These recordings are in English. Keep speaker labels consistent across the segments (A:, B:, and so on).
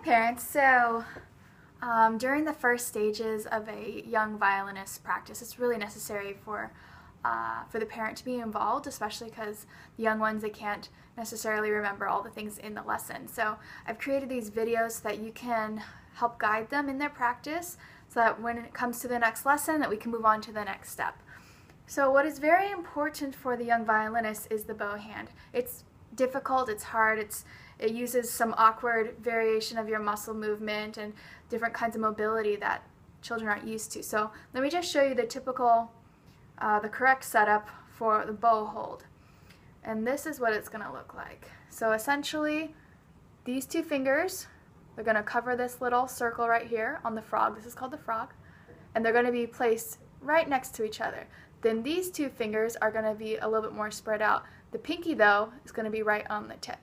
A: Parents, during the first stages of a young violinist practice, it's really necessary for the parent to be involved, especially because the young ones, they can't necessarily remember all the things in the lesson. So I've created these videos so that you can help guide them in their practice so that when it comes to the next lesson that we can move on to the next step. So what is very important for the young violinist is the bow hand. It's difficult, it's hard, it uses some awkward variation of your muscle movement and different kinds of mobility that children aren't used to. So let me just show you the typical, the correct setup for the bow hold. And this is what it's going to look like. So essentially, these two fingers, they're going to cover this little circle right here on the frog. This is called the frog. And they're going to be placed right next to each other. Then these two fingers are going to be a little bit more spread out. The pinky, though, is going to be right on the tip.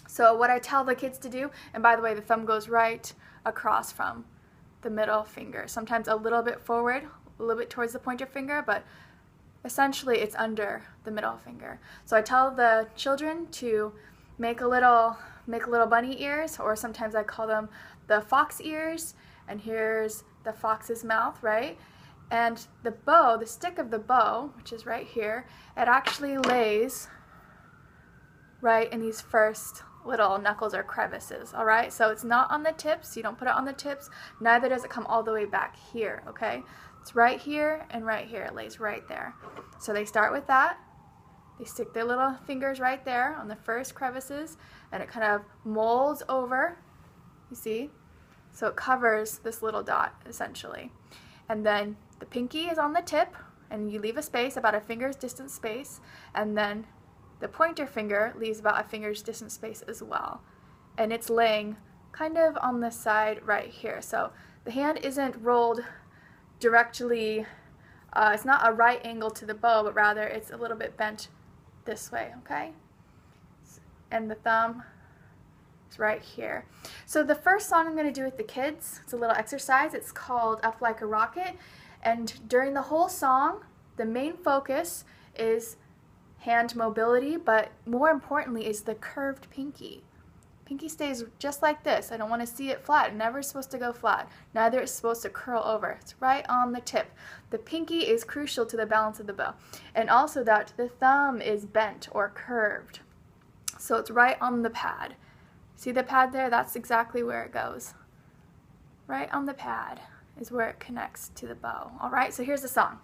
A: So what I tell the kids to do, and by the way, the thumb goes right across from the middle finger, sometimes a little bit forward, a little bit towards the pointer finger, but essentially it's under the middle finger. So I tell the children to make a little bunny ears, or sometimes I call them the fox ears, and here's the fox's mouth, right? And the bow, the stick of the bow, which is right here, it actually lays right in these first little knuckles or crevices, all right? So it's not on the tips, you don't put it on the tips, neither does it come all the way back here, okay? It's right here and right here, it lays right there. So they start with that, they stick their little fingers right there on the first crevices, and it kind of molds over, you see? So it covers this little dot, essentially. And then the pinky is on the tip, and you leave a space, about a finger's distance space, and then the pointer finger leaves about a finger's distance space as well. And it's laying kind of on the side right here. So the hand isn't rolled directly, it's not a right angle to the bow, but rather it's a little bit bent this way, okay? And the thumb is right here. So the first song I'm going to do with the kids, it's a little exercise, it's called Up Like a Rocket. And during the whole song, the main focus is hand mobility, but more importantly is the curved pinky. Pinky stays just like this. I don't want to see it flat. It never is supposed to go flat. Neither is supposed to curl over. It's right on the tip. The pinky is crucial to the balance of the bow. And also that the thumb is bent or curved. So it's right on the pad. See the pad there? That's exactly where it goes. Right on the pad is where it connects to the bow. All right, so here's the song.